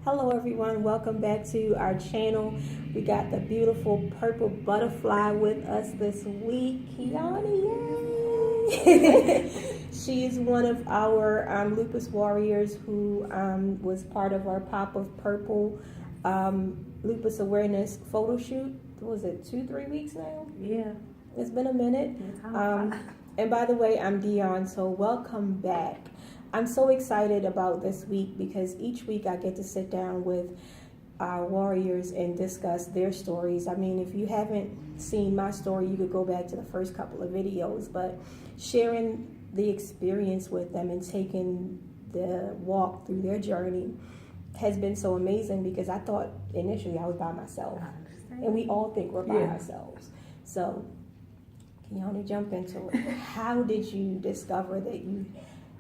Hello everyone, welcome back to our channel. We got the beautiful purple butterfly with us this week, Kionne, yay! She is one of our Lupus Warriors who was part of our Pop of Purple Lupus Awareness photo shoot. Was it 2-3 weeks now? Yeah. It's been a minute. And by the way, I'm Dyon, so welcome back. I'm so excited about this week because each week I get to sit down with our warriors and discuss their stories. I mean, if you haven't seen my story, you could go back to the first couple of videos, but sharing the experience with them and taking the walk through their journey has been so amazing because I thought initially I was by myself. And we all think we're by ourselves. So, can you only jump into it? How did you discover that you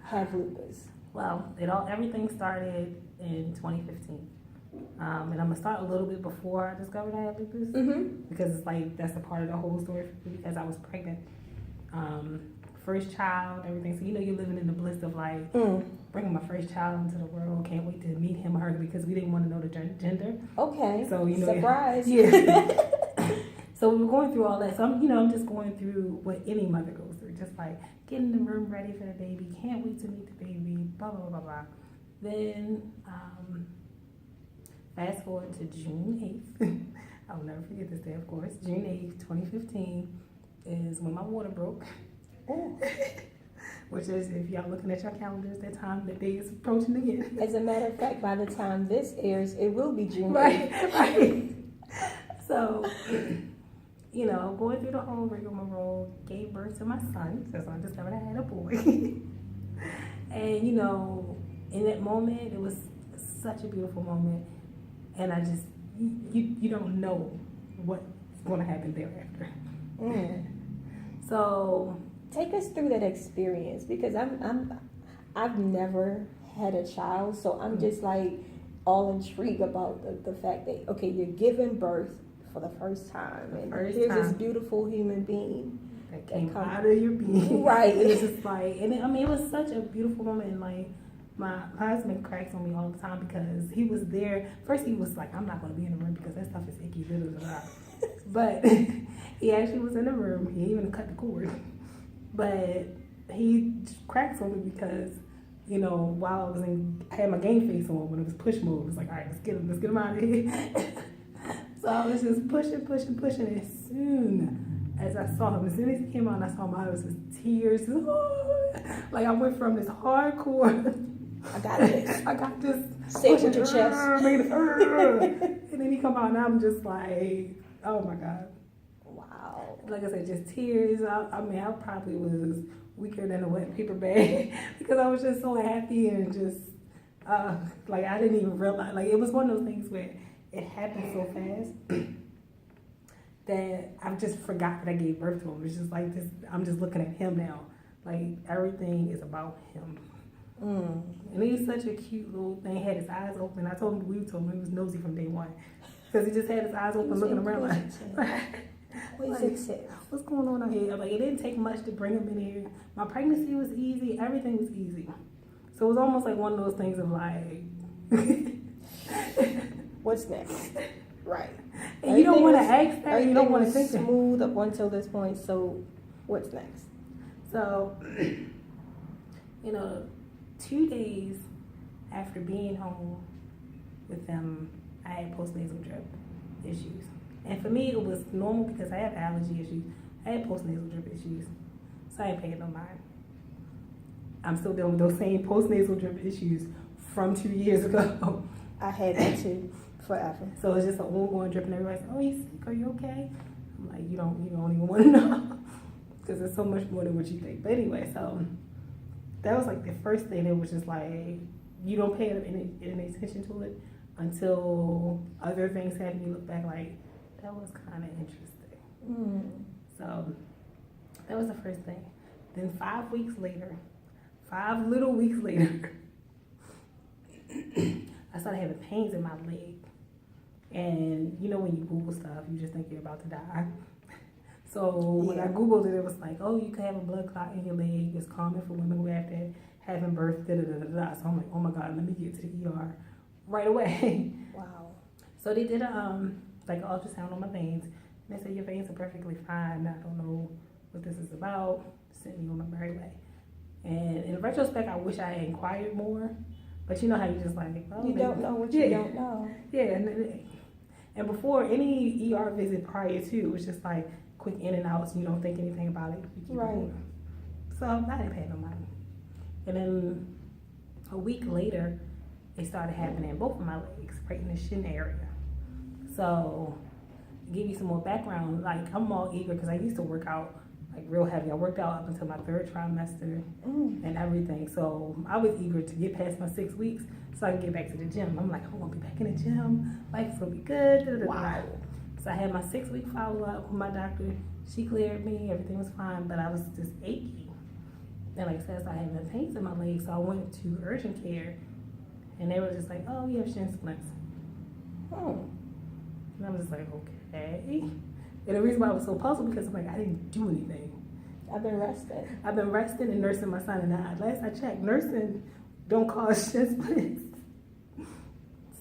have lupus? Well, everything started in 2015. And I'm gonna start a little bit before I discovered I had lupus because it's like that's a part of the whole story for me because I was pregnant. First child, everything. So you're living in the bliss of like bringing my first child into the world. Can't wait to meet him or her because we didn't want to know the gender. Okay. So surprise. Yeah. So we were going through all that. So I'm just going through what any mother goes through, just like getting the room ready for the baby. Can't wait to meet the baby. Blah blah blah blah. Then fast forward to June 8th. I'll never forget this day, of course. June 8th, 2015 is when my water broke. Which is, if y'all looking at your calendars, that time, that day is approaching again. As a matter of fact, by the time this airs, it will be June 8th. Right. So, going through the whole rigmarole, gave birth to my son. That's when I discovered I had a boy. And, in that moment, it was such a beautiful moment. And I just, you don't know what's going to happen thereafter. So, take us through that experience because I've never had a child, so I'm just like all intrigued about the fact that okay, you're giving birth for the first time, and here's this beautiful human being that came out of your being, right? And it's just like, and it was such a beautiful moment. And like my husband cracks on me all the time because he was there. First, he was like, "I'm not going to be in the room because that stuff is icky." But he actually was in the room. He even cut the cord. But he cracks on me because, while I had my game face on when it was push mode. It was like, all right, let's get him out of here. So I was just pushing. And as soon as I saw him, as soon as he came out and I saw him, I was just tears. Like I went from this hardcore, I got this. Say it with your chest. And then he come out and I'm just like, oh my God. Like I said, just tears. I probably was weaker than a wet paper bag because I was just so happy and just like I didn't even realize. Like it was one of those things where it happened so fast that I just forgot that I gave birth to him. It's just like this. I'm just looking at him now. Like everything is about him. And he's such a cute little thing. He had his eyes open. I told him he was nosy from day one because he just had his eyes open, looking around like. What's going on out here? Like, it didn't take much to bring him in here. My pregnancy was easy. Everything was easy. So it was almost like one of those things of like, what's next? Right. And you don't want to ask that. You don't want to think smooth up until this point. So what's next? So, 2 days after being home with them, I had postnasal drip issues. And for me, it was normal because I have allergy issues. I had postnasal drip issues. So I ain't paying no mind. I'm still dealing with those same postnasal drip issues from 2 years ago. I had that too, forever. So it's just an ongoing drip and everybody's like, oh, you sick? Are you okay? I'm like, you don't even want to know. Because it's so much more than what you think. But anyway, so that was like the first thing that was just like, you don't pay any attention to it until other things happen. You look back like, that was kind of interesting. So that was the first thing. Then 5 weeks later, 5 little weeks later, I started having pains in my leg. And when you Google stuff, you just think you're about to die. So when I Googled it, it was like, oh, you can have a blood clot in your leg. It's common for women who have having birth, da da da da da. So I'm like, oh my God, let me get to the ER. right away. Wow. So they did like an ultrasound on my veins. And they said, your veins are perfectly fine. I don't know what this is about. Sent me on my merry way. And in retrospect, I wish I had inquired more. But you know how you just like, oh, you don't know what you don't know. Yeah. And before any ER visit prior to, it was just like quick in and outs. You don't think anything about it. You keep Right. going. So I didn't pay no mind. And then a week later, it started happening in both of my legs, right in the shin area. So, to give you some more background, like I'm all eager because I used to work out like real heavy. I worked out up until my 3rd trimester and everything. So I was eager to get past my 6 weeks so I can get back to the gym. I'm like, I'm gonna be back in the gym. Life's gonna be good. Wow. So I had my 6-week follow-up with my doctor. She cleared me, everything was fine, but I was just achy. And like I said, so I had pains in my legs, so I went to urgent care, and they were just like, oh, you have shin splints. And I'm just like, okay. And the reason why I was so puzzled because I'm like, I didn't do anything. I've been resting. I've been resting and nursing my son, and last I checked, nursing don't cause shin splints.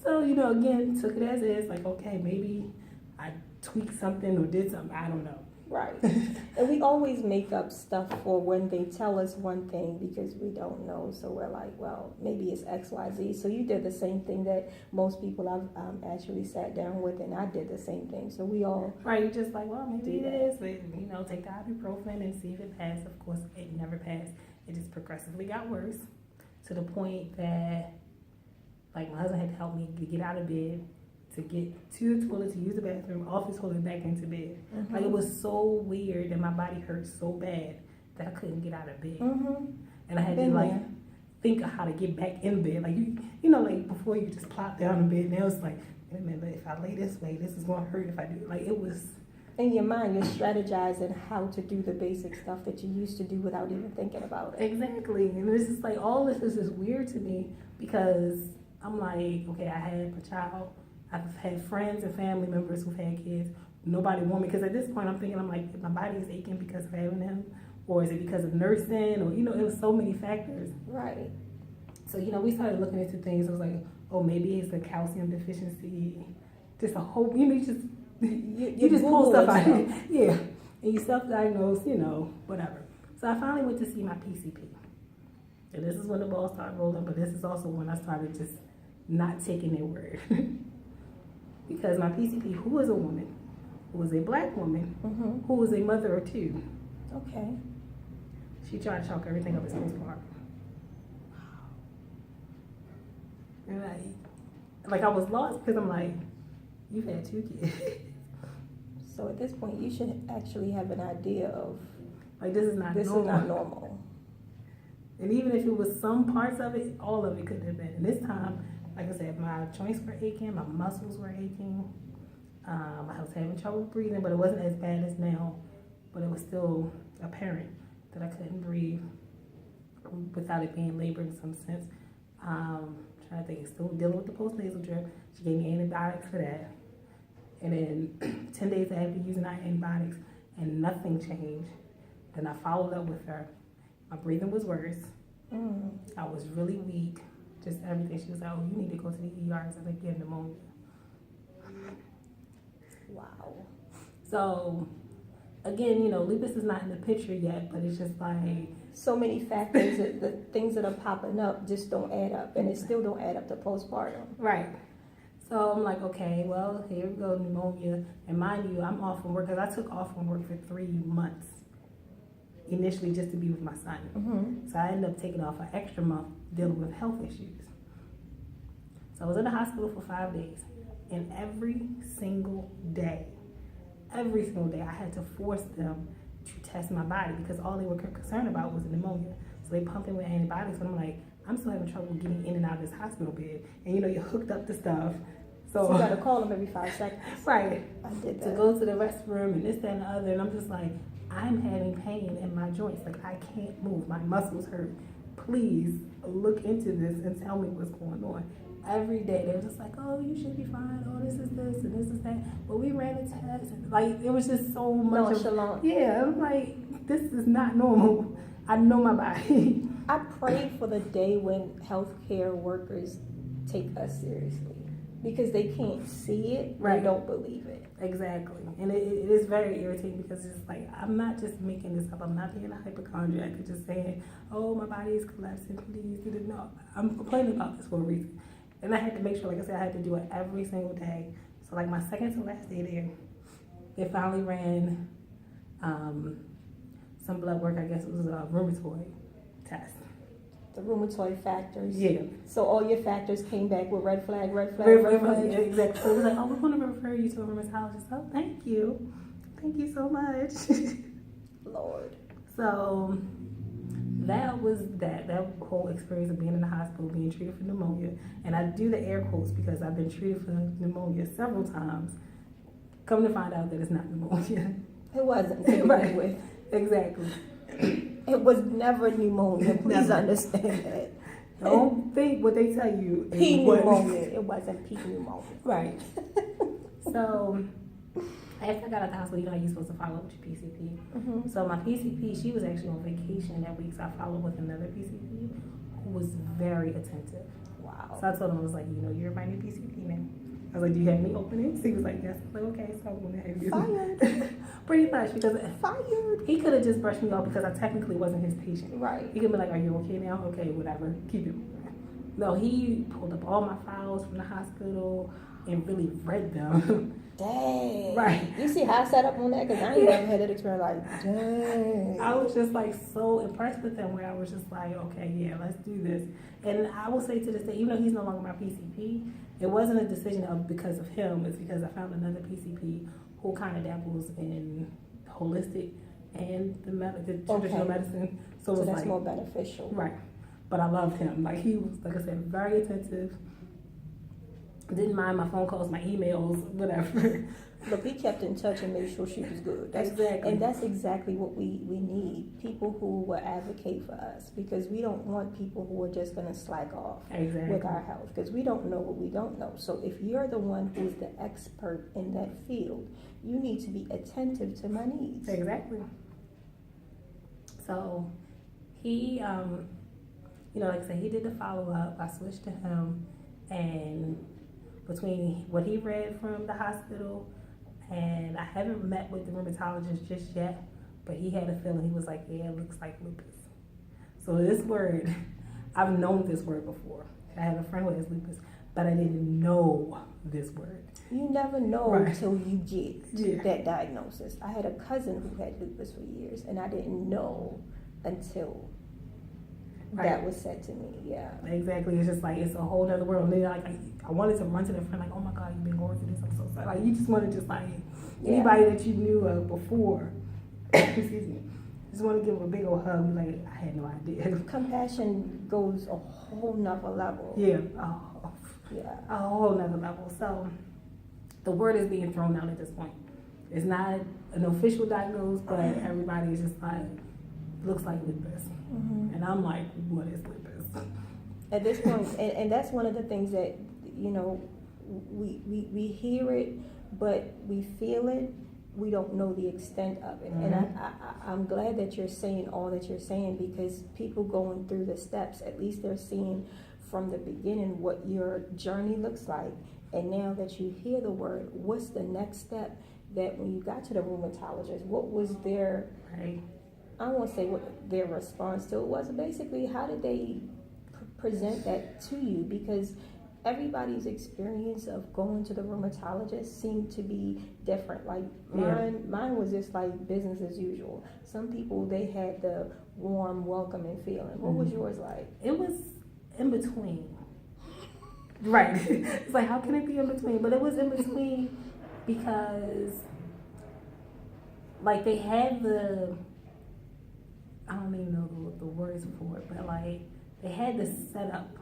So, again, took it as is, like, okay, maybe I tweaked something or did something, I don't know. Right. And we always make up stuff for when they tell us one thing because we don't know. So we're like, well, maybe it's X, Y, Z. So you did the same thing that most people I've actually sat down with, and I did the same thing. So we all... Right, you're just like, well, maybe it is. But, take the ibuprofen and see if it passed. Of course, it never passed. It just progressively got worse to the point that, like, my husband had to help me to get out of bed, to get to the toilet, to use the bathroom, off the toilet, back into bed. Like, it was so weird and my body hurt so bad that I couldn't get out of bed. And I had to, like, think of how to get back in bed. Like, like, before you just plop down in bed, now it's like, wait a minute, but if I lay this way, this is going to hurt if I do. Like, it was... In your mind, you're strategizing how to do the basic stuff that you used to do without even thinking about it. Exactly. And it's just like, all this is just weird to me because I'm like, okay, I had a child. I've had friends and family members who've had kids. Nobody want me, because at this point I'm thinking, I'm like, my body is aching because of having him, or is it because of nursing, or it was so many factors. Right. So we started looking into things. I was like, oh, maybe it's a calcium deficiency. Just a whole, you just pull stuff out. Yeah, and you self-diagnose, whatever. So I finally went to see my PCP, and this is when the ball started rolling. But this is also when I started just not taking their word. Because my PCP, who was a woman, who was a black woman, who was a mother of 2. Okay. She tried to chalk everything up as postpartum. And I was lost because I'm like, you've had 2 kids. So at this point, you should actually have an idea of, like, this is not normal. And even if it was some parts of it, all of it couldn't have been. And this time, like I said, my joints were aching, my muscles were aching. I was having trouble breathing, but it wasn't as bad as now. But it was still apparent that I couldn't breathe without it being labor in some sense. Trying to think, still dealing with the postnasal drip. She gave me antibiotics for that. And then 10 days after using our antibiotics, and nothing changed. Then I followed up with her. My breathing was worse. I was really weak. Just everything. She was like, oh, you need to go to the ER. So I think you have pneumonia. Wow. So, again, lupus is not in the picture yet, but it's just like... So many factors, that the things that are popping up just don't add up, and it still don't add up to postpartum. Right. So I'm like, okay, well, here we go, pneumonia. And mind you, I'm off from work, because I took off from work for 3 months, initially just to be with my son. So I ended up taking off an extra month dealing with health issues. So I was in the hospital for 5 days, and every single day, I had to force them to test my body because all they were concerned about was the pneumonia. So they pumped in with antibiotics, and I'm like, I'm still having trouble getting in and out of this hospital bed. And you're hooked up to stuff. So you gotta call them every 5 seconds. Right. I did that. To go to the restroom and this, that, and the other. And I'm just like, I'm having pain in my joints. Like, I can't move. My muscles hurt. Please look into this and tell me what's going on. Every day they were just like, oh, you should be fine. Oh, this is this and this is that. But we ran a test. And, like, it was just so much. Nonchalant. Yeah, I'm like, this is not normal. I know my body. I pray for the day when healthcare workers take us seriously because they can't see it, right. They don't believe it. Exactly. And it is very irritating because it's like, I'm not just making this up. I'm not being a hypochondriac and just saying, oh, my body is collapsing, please. You didn't know. I'm complaining about this for a reason. And I had to make sure, like I said, I had to do it every single day. So like my second to last day there, they finally ran some blood work. I guess it was a rheumatoid test. The rheumatoid factors. Yeah. So all your factors came back with red flag. Yeah, exactly. So it was like, oh, we're going to refer you to a rheumatologist. Oh, thank you. Thank you so much. Lord. So that was that whole experience of being in the hospital, being treated for pneumonia. And I do the air quotes because I've been treated for pneumonia several times. Come to find out that it's not pneumonia. It wasn't to begin right. with. Exactly. It was never pneumonia. Please understand that. Don't think what they tell you. P pneumonia. It wasn't P pneumonia. Right. So after I got out of the hospital, you know, you're supposed to follow up with your PCP. Mm-hmm. So my PCP, she was actually on vacation that week, so I followed with another PCP who was very attentive. Wow. So I told him, I was like, you know, you're my new PCP now. I was like, do you have any openings? He was like, yes. I was like, okay, so I'm going to have you. Fired. Pretty much, because Fired. he could have just brushed me off because I technically wasn't his patient. Right. He could be like, are you okay now? Okay, whatever. Keep it moving. No, he pulled up all my files from the hospital and really read them. Dang. Right. You see how I sat up on that? Because I ain't never had that experience. Like, dang. I was just like so impressed with him where I was just like, okay, yeah, let's do this. And I will say to this day, even though he's no longer my PCP, it wasn't a decision of because of him. It's because I found another PCP who kind of dabbles in holistic and the traditional medicine. So it's that's like, more beneficial. Right. But I loved him. Like he was, like I said, very attentive. Didn't mind my phone calls, my emails, whatever. Look, he kept in touch and made sure she was good. Exactly. And that's exactly what we need. People who will advocate for us, because we don't want people who are just going to slack off with our health, because we don't know what we don't know. So if you're the one who's the expert in that field, you need to be attentive to my needs. Exactly. So he, you know, like I said, he did the follow-up. I switched to him, and between what he read from the hospital, and I haven't met with the rheumatologist just yet, but he had a feeling. He was like, yeah, it looks like lupus. So this word, I've known this word before. I have a friend who has lupus, but I didn't know this word. You never know until you get that diagnosis. I had a cousin who had lupus for years, and I didn't know until that was said to me. Yeah, exactly. It's just like it's a whole other world. And then like I wanted to run to the friend like, oh my God, you've been going through this. I'm so sorry. Like you just want to just like anybody that you knew of before. Excuse me. Just want to give them a big old hug. Like I had no idea. Compassion goes a whole nother level. Yeah. Oh, yeah. A whole nother level. So the word is being thrown out at this point. It's not an official diagnosis, but everybody is just like, looks like lupus. Mm-hmm. And I'm like, what is lupus? At this point, and that's one of the things that, you know, we hear it, but we feel it. We don't know the extent of it. Mm-hmm. And I'm glad that you're saying all that you're saying, because people going through the steps, at least they're seeing from the beginning what your journey looks like. And now that you hear the word, what's the next step? That when you got to the rheumatologist, what was their, I don't want to say what their response to it was. Basically, how did they present that to you? Because everybody's experience of going to the rheumatologist seemed to be different. Like mine was just like business as usual. Some people, they had the warm, welcoming feeling. What was yours like? It was in between. Right. It's like, how can it be in between? But it was in between because, like, they had the, I don't even know the words for it, but like, they had the setup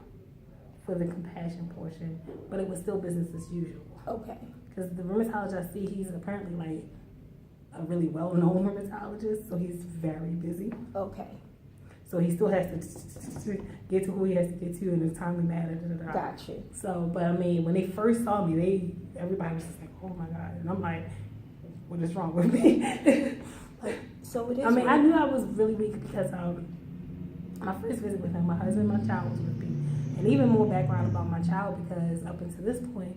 for the compassion portion, but it was still business as usual. Okay. Because the rheumatologist I see, he's apparently like a really well-known rheumatologist, so he's very busy. Okay. So he still has to get to who he has to get to in a timely manner. Gotcha. So, but I mean, when they first saw me, everybody was just like, "Oh my God!" And I'm like, "What is wrong with me?" So it is. I mean, I knew I was really weak because my first visit with him, my husband, my child was with me, And even more background about my child, because up until this point,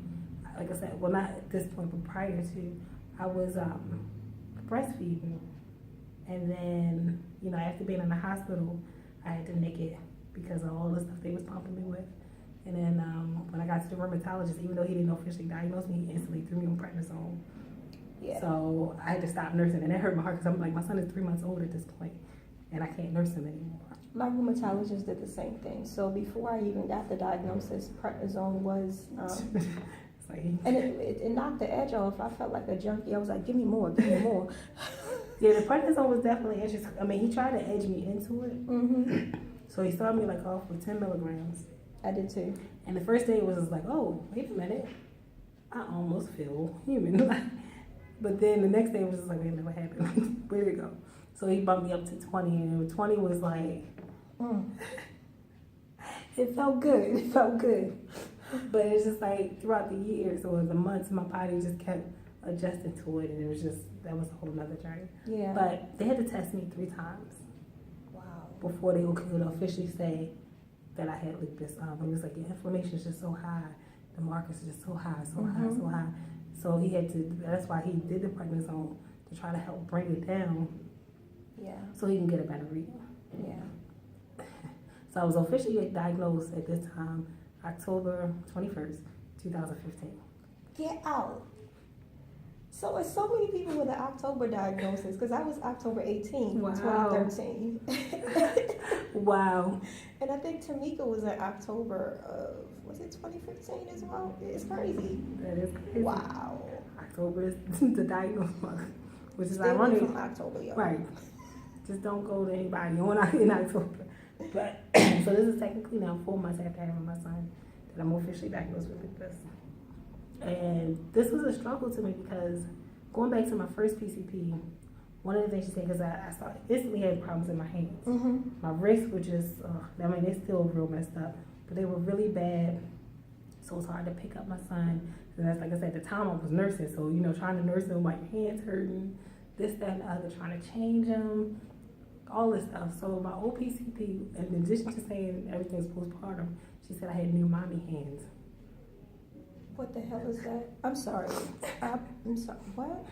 like I said, well, not at this point, but prior to, I was breastfeeding. And then, after being in the hospital, I had to nick it because of all the stuff they was pumping me with. And then when I got to the rheumatologist, even though he didn't officially diagnose me, he instantly threw me on prednisone. Yeah. So I had to stop nursing, and it hurt my heart because I'm like, my son is 3 months old at this point, and I can't nurse him anymore. My rheumatologist did the same thing. So before I even got the diagnosis, prednisone was, and it knocked the edge off. I felt like a junkie. I was like, give me more, give me more. Yeah, the prednisone was definitely interesting. I mean, he tried to edge me into it. Mm-hmm. So he started me off with 10 milligrams. I did too. And the first day it was like, oh, wait a minute, I almost feel human. But then the next day it was just like, wait a minute, what happened? Where did it go? So he bumped me up to 20, and 20 was like, it felt good. It felt good. But it's just like throughout the years or the months, my body just kept adjusting to it, and it was just, that was a whole nother journey. Yeah. But they had to test me 3 times. Wow. Before they could officially say that I had lupus. It was like, your inflammation is just so high, the markers are just so high, so high. So he had to, that's why he did the prednisone, to try to help bring it down. Yeah. So he can get a better reading. Yeah. So I was officially diagnosed at this time, October 21st, 2015. Get out. So it's so many people with an October diagnosis, because I was October 18, wow. 2013. Wow. And I think Tamika was in October of, was it 2015 as well? It's crazy. That is crazy. Wow. October is the diagnosed month, which is Stay ironic. From October, y'all. Right. Just don't go to anybody in October. But so this is technically now 4 months after having my son that I'm officially diagnosed with lupus. And this was a struggle to me because going back to my first PCP, one of the things she said, because I started instantly had problems in my hands. Mm-hmm. My wrists were just, they're still real messed up, but they were really bad. So it's hard to pick up my son. And that's, like I said, at the time I was nursing. So, trying to nurse him while your hands hurting, this, that, and the other, trying to change him, all this stuff. So my old PCP, in addition to saying everything's postpartum, she said I had new mommy hands. What the hell is that? I'm sorry. I'm sorry. What?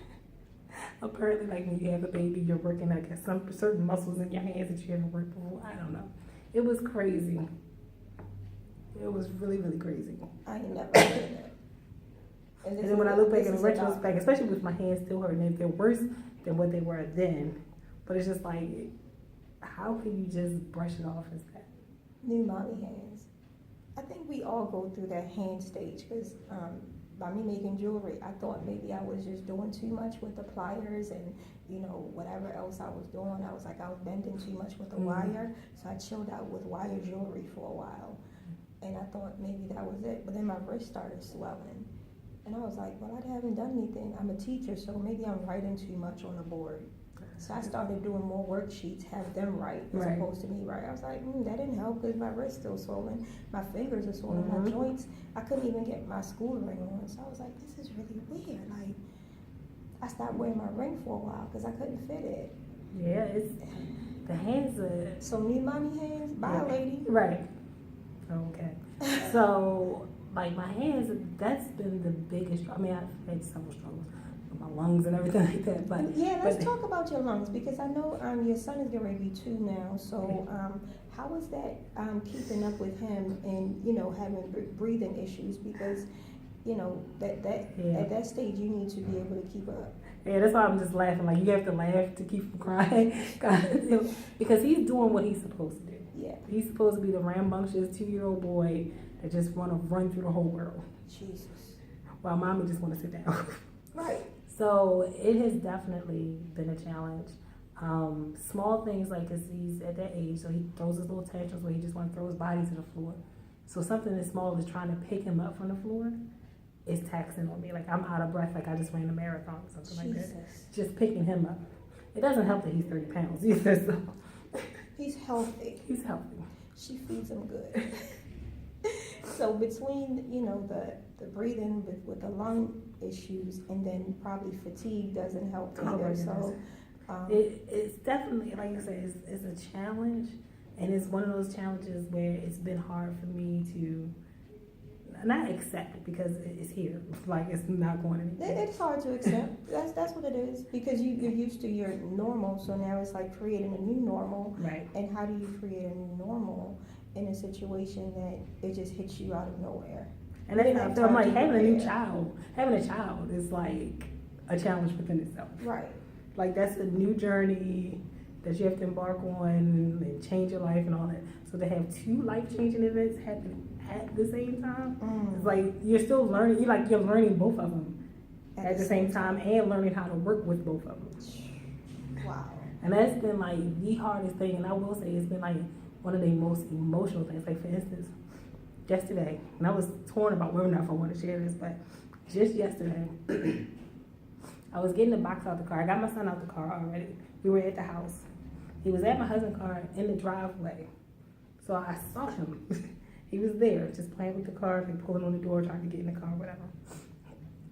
Apparently, like when you have a baby, you're working, I guess, some certain muscles in your hands that you haven't worked before. I don't know. It was crazy. It was really, really crazy. I ain't never heard that. And then when I look back in retrospect, especially with my hands still hurting, they're worse than what they were then. But it's just like, how can you just brush it off as that? New mommy hands. I think we all go through that hand stage because by me making jewelry, I thought maybe I was just doing too much with the pliers and, whatever else I was doing. I was bending too much with the wire. So I chilled out with wire jewelry for a while. And I thought maybe that was it. But then my wrist started swelling. And I was like, well, I haven't done anything. I'm a teacher, so maybe I'm writing too much on the board. So I started doing more worksheets, have them write as opposed to me write. I was like, that didn't help because my wrist's still swollen. My fingers are swollen, my joints. I couldn't even get my school ring on. So I was like, this is really weird. Like, I stopped wearing my ring for a while because I couldn't fit it. Yeah, it's the hands are... So new mommy hands? Bye, lady. Right. Okay. So, like, my hands, that's been the biggest... I mean, I've had several struggles. My lungs and everything like that, but let's talk about your lungs because I know your son is getting ready to be 2 now. So how is that keeping up with him and having breathing issues because at that stage you need to be able to keep up. Yeah, that's why I'm just laughing. Like you have to laugh to keep from crying because he's doing what he's supposed to do. Yeah, he's supposed to be the rambunctious 2-year-old boy that just want to run through the whole world. Jesus. While mommy just want to sit down. Right. So it has definitely been a challenge. Small things like because he's at that age, so he throws his little tantrums where he just wants to throw his body to the floor. So something as small as trying to pick him up from the floor is taxing on me. Like I'm out of breath, like I just ran a marathon or something like that. Just picking him up. It doesn't help that he's 30 pounds either. So. He's healthy. He's healthy. She feeds him good. So between the breathing with the lung issues and then probably fatigue doesn't help either. So it's definitely, like I said, it's a challenge And it's one of those challenges where it's been hard for me to not accept it because it's here. Like, it's not going anywhere. It's hard to accept. That's what it is, because you're used to your normal, so now it's like creating a new normal. Right. And how do you create a new normal in a situation that it just hits you out of nowhere? And that's how I feel. I'm like, having a child is like a challenge within itself. Right. Like, that's a new journey that you have to embark on and change your life and all that. So to have two life-changing events happen at the same time, it's like you're still learning. You're learning both of them at the same time and learning how to work with both of them. Wow. And that's been like the hardest thing. And I will say it's been like one of the most emotional things. Like, for instance, yesterday, and I was torn about whether or not I want to share this, but just yesterday, I was getting the box out the car. I got my son out the car already. We were at the house. He was at my husband's car in the driveway. So I saw him. He was there, just playing with the car, like pulling on the door, trying to get in the car, whatever.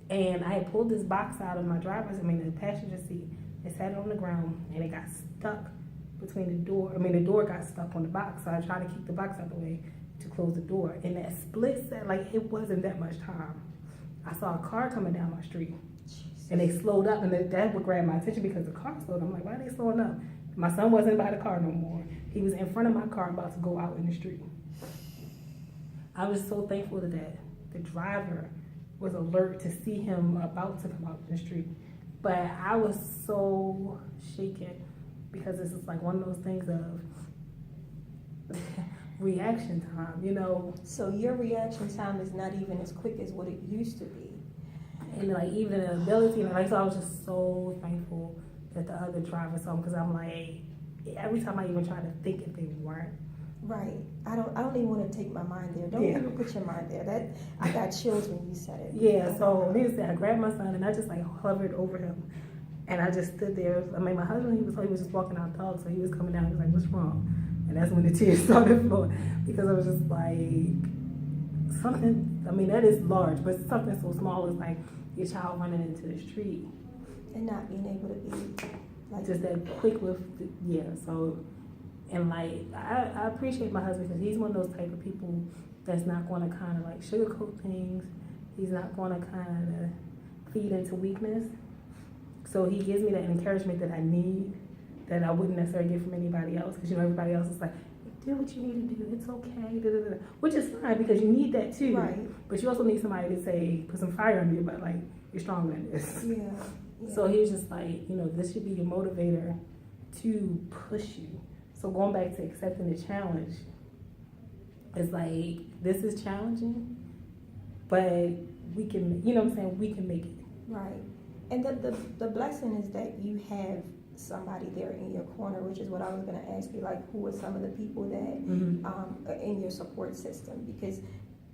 And I had pulled this box out of the passenger seat, and sat it on the ground, and it got stuck between the door. The door got stuck on the box, so I tried to keep the box out the way to close the door. In that split second, like, it wasn't that much time, I saw a car coming down my street. And they slowed up, and that would grab my attention because the car slowed. I'm like, why are they slowing up? My son wasn't by the car no more. He was in front of my car about to go out in the street. I was so thankful to that. The driver was alert to see him about to come out in the street. But I was so shaken because this is like one of those things of reaction time, So your reaction time is not even as quick as what it used to be. And like, even the ability, and like, so I was just so thankful that the other driver saw him, because I'm like, every time I even try to think if they weren't. Right. I don't even want to take my mind there. Don't even put your mind there. I got chills when you said it. Yeah, so needless to say, I grabbed my son and I just like hovered over him. And I just stood there. My husband, he was just walking out dog, so he was coming down. He was like, what's wrong? And that's when the tears started flowing, because I was just like, something, that is large, but something so small as like your child running into the street. And not being able to be like just that quick with, so, and like, I appreciate my husband, because he's one of those type of people that's not going to kind of like sugarcoat things. He's not going to kind of feed into weakness. So he gives me that encouragement that I need, that I wouldn't necessarily get from anybody else, because everybody else is like, do what you need to do, it's okay, which is fine, because you need that too. Right. But you also need somebody to say, put some fire under your butt, like, you're stronger than this. Yeah. So he was just like, this should be your motivator to push you. So going back to accepting the challenge, it's like, this is challenging, but we can, we can make it. Right. And the blessing is that you have somebody there in your corner, which is what I was going to ask you, like, who are some of the people that are in your support system? Because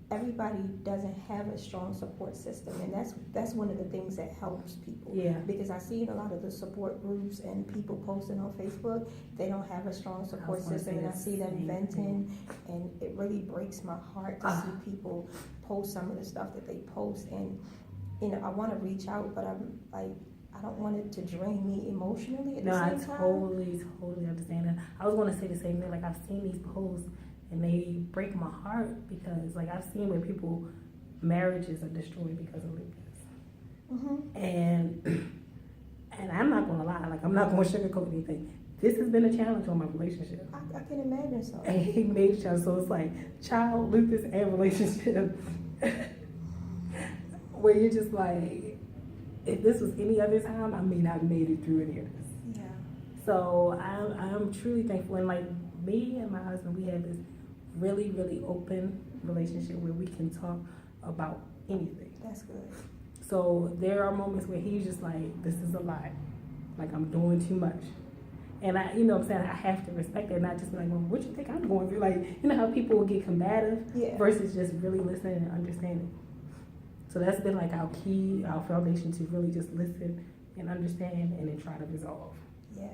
everybody doesn't have a strong support system, and that's one of the things that helps people. Yeah. Because I see in a lot of the support groups and people posting on Facebook, they don't have a strong support system, and I see them venting, and it really breaks my heart to see people post some of the stuff that they post. And I want to reach out, but I'm like, I don't want it to drain me emotionally at the same time. No, I totally understand that. I was going to say the same thing. Like, I've seen these posts, and they break my heart, because like, I've seen where marriages are destroyed because of lupus. And I'm not gonna lie, like, I'm not gonna sugarcoat anything. This has been a challenge on my relationship. I can imagine so. A major challenge. So it's like child, lupus, and relationship, where you're just like, if this was any other time, I may not have made it through any of this. Yeah. So I'm truly thankful, and like, me and my husband, we have this really, really open relationship where we can talk about anything. That's good. So there are moments where he's just like, this is a lot. Like, I'm doing too much. And I, I have to respect that, not just be like, well, what you think I'm going through? Like, how people will get combative versus just really listening and understanding. So that's been like our foundation, to really just listen and understand and then try to resolve. Yeah.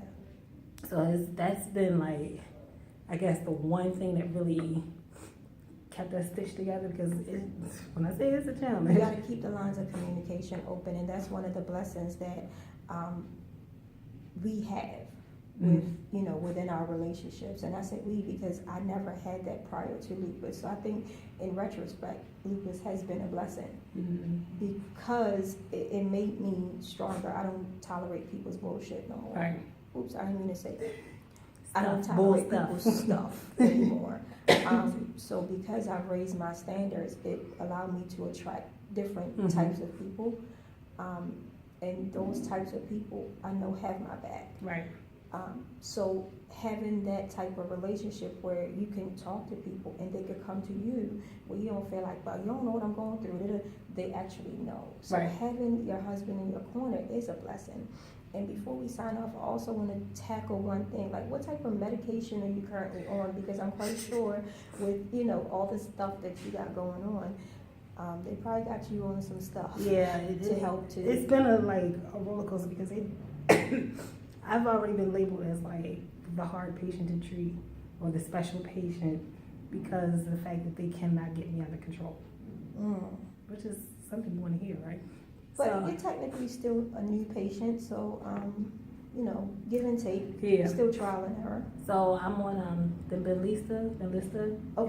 So that's been like, I guess, the one thing that really kept us stitched together, because when I say it's a challenge, you got to keep the lines of communication open, and that's one of the blessings that we have. with, within our relationships. And I say we because I never had that prior to lupus. So I think in retrospect, lupus has been a blessing because it made me stronger. I don't tolerate people's bullshit no more. Right. Oops, I didn't mean to say that. I don't tolerate people's stuff anymore. So because I've raised my standards, it allowed me to attract different types of people. And those types of people I know have my back. Right. So having that type of relationship where you can talk to people and they could come to you where you don't feel like, well, you don't know what I'm going through. They actually know. So having your husband in your corner is a blessing. And before we sign off, I also want to tackle one thing, like what type of medication are you currently on? Because I'm quite sure with, all the stuff that you got going on, they probably got you on some stuff. Yeah, to help too. It's been a roller coaster because I've already been labeled as like the hard patient to treat or the special patient because of the fact that they cannot get me under control, which is something you want to hear, right? But you're technically still a new patient, so give and take. Yeah. Still trial and error. So I'm on the Benlysta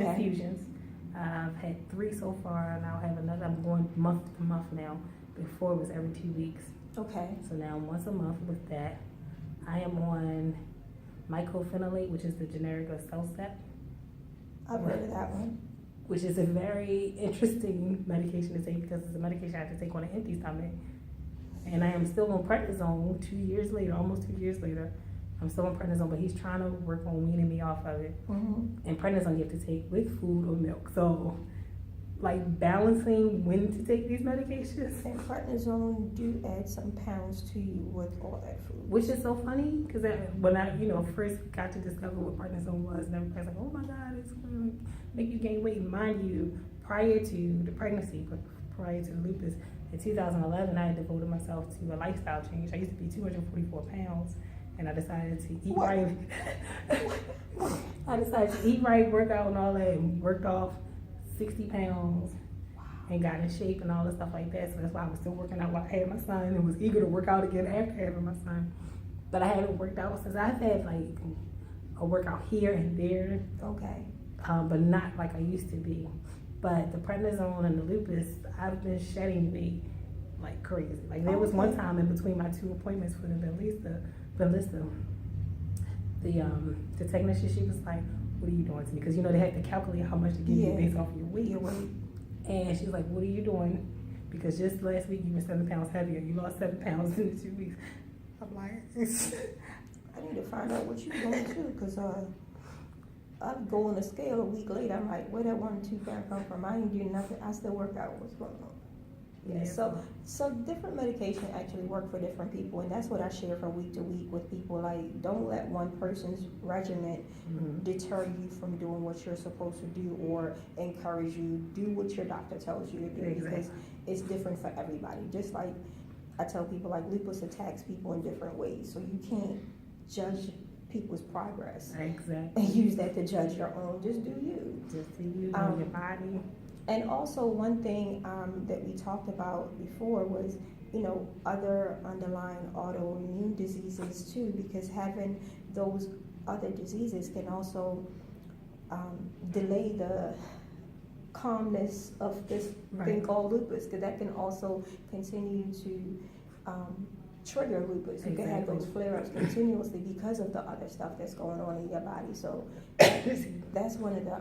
infusions. I've had 3 so far, and I'll have another. I'm going month to month now. Before it was every 2 weeks. Okay. So now once a month with that. I am on mycophenolate, which is the generic of Cellstep. I've heard of that one. Which is a very interesting medication to take because it's a medication I have to take on an empty stomach. And I am still on prednisone 2 years later, almost 2 years later. I'm still on prednisone, but he's trying to work on weaning me off of it. And prednisone you have to take with food or milk. So, balancing when to take these medications. And prednisone do add some pounds to you with all that food. Which is so funny because when I, first got to discover what prednisone was, and everybody's like, oh my God, it's going to make you gain weight. Mind you, prior to the pregnancy, but prior to the lupus, in 2011, I had devoted myself to a lifestyle change. I used to be 244 pounds, and I decided to eat right. I decided to eat right, work out and all that, and worked off 60 pounds and got in shape and all this stuff like that. So that's why I was still working out while I had my son and was eager to work out again after having my son. But I haven't worked out since. I've had a workout here and there. Okay. But not like I used to be. But the prednisone and the lupus, I've been shedding weight like crazy. There was one time in between my 2 appointments for the Benlysta, the technician, she was like, what are you doing to me? Because they have to calculate how much to give you based off of your weight. And she was like, what are you doing? Because just last week you were 7 pounds heavier. You lost 7 pounds in 2 weeks. I'm like, I need to find out what you're doing too, because I go on a scale a week later. I'm like, where that 1 or 2 pound come from? I ain't doing nothing. I still work out. What's going on? Yeah. So different medication actually work for different people, and that's what I share from week to week with people. Don't let one person's regimen deter you from doing what you're supposed to do or encourage you. Do what your doctor tells you to do because it's different for everybody. Just like I tell people, lupus attacks people in different ways, so you can't judge people's progress and use that to judge your own. Just do you. Just do you. Know your body. And also one thing that we talked about before was, other underlying autoimmune diseases too, because having those other diseases can also delay the calmness of this thing called lupus, because that can also continue to trigger lupus. You can have those flare-ups continuously because of the other stuff that's going on in your body. So that's one of the,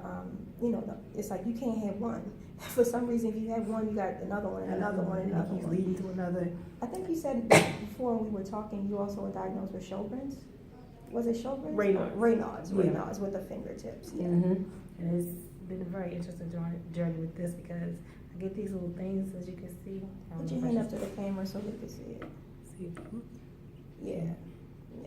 it's like you can't have one. For some reason, if you have one, you got another one, and another one, and another one. It keeps leading to another. I think you said before when we were talking, you also were diagnosed with Sjogren's. Was it Sjogren's? Raynaud's with the fingertips. Yeah. And it's been a very interesting journey with this because I get these little things, as you can see. Put your hand up to the camera so they can see it. Yeah.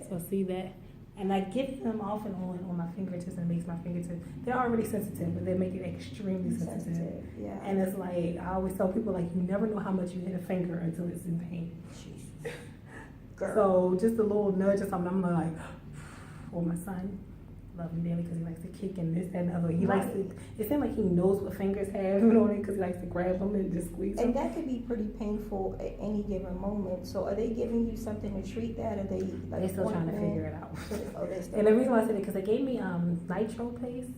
So see that? And I get them off and on my fingertips, and it makes my fingertips, they're already sensitive, but they make it extremely sensitive. Yeah. And it's I always tell people, you never know how much you hit a finger until it's in pain. Jesus. Girl. So just a little nudge or something, I'm like, or my son, love him dearly because he likes to kick and this, that, and the other. He likes to, it seems like he knows what fingers have on it because he likes to grab them and just squeeze them. And that could be pretty painful at any given moment. So are they giving you something to treat that? Are they like They're still trying to figure it out. And the reason why I said it because they gave me nitro paste,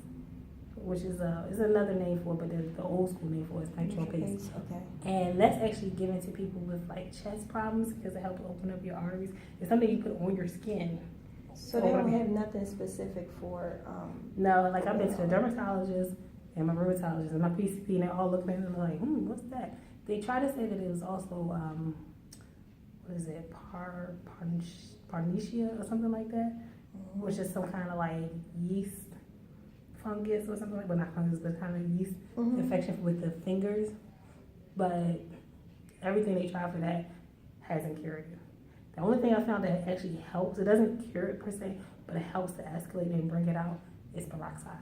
which is another name for it, but the old school name for it is nitro paste. Okay. And that's actually given to people with like chest problems because it helps open up your arteries. It's something you put on your skin. So they don't have nothing specific for no, like I've been to the dermatologist and my rheumatologist and my PCP, and they all look at it and they're like, what's that? They try to say that it was also what is it, parnesia or something like that, which is some kind of like yeast fungus or something like, well not fungus, but kind of yeast infection with the fingers. But everything they try for that hasn't cured it. The only thing I found that actually helps, it doesn't cure it per se, but it helps to escalate and bring it out, is peroxide.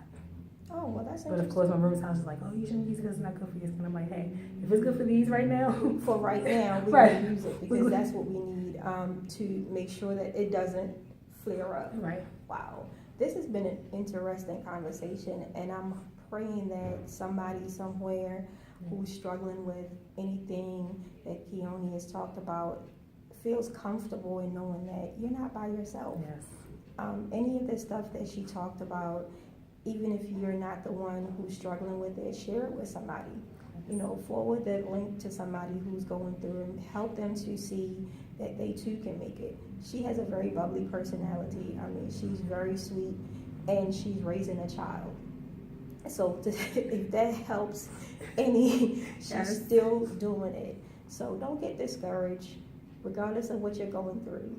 Oh, well, that's interesting. But of course, my rheumatologist is like, oh, you shouldn't use it because it's not good for your skin. I'm like, hey, if it's good for these right now. For right now, we can use it because that's what we need to make sure that it doesn't flare up. Right. Wow. This has been an interesting conversation, and I'm praying that somebody somewhere who's struggling with anything that Kionne has talked about feels comfortable in knowing that you're not by yourself. Yes. Any of the stuff that she talked about, even if you're not the one who's struggling with it, share it with somebody. You know, forward that link to somebody who's going through and help them to see that they too can make it. She has a very bubbly personality. I mean, she's very sweet, and she's raising a child. So if that helps any, she's still doing it. So don't get discouraged. Regardless of what you're going through,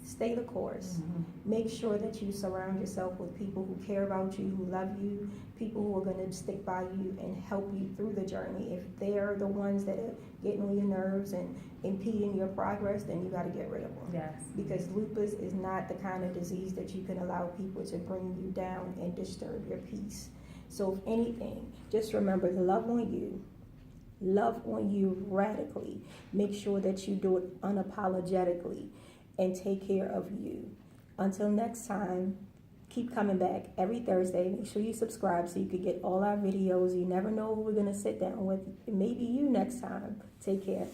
stay the course. Make sure that you surround yourself with people who care about you, who love you, people who are going to stick by you and help you through the journey. If they're the ones that are getting on your nerves and impeding your progress, then you got to get rid of them. Yes. Because lupus is not the kind of disease that you can allow people to bring you down and disturb your peace. So if anything, just remember to love on you. Love on you radically. Make sure that you do it unapologetically and take care of you. Until next time, keep coming back every Thursday. Make sure you subscribe so you can get all our videos. You never know who we're going to sit down with. Maybe you next time. Take care.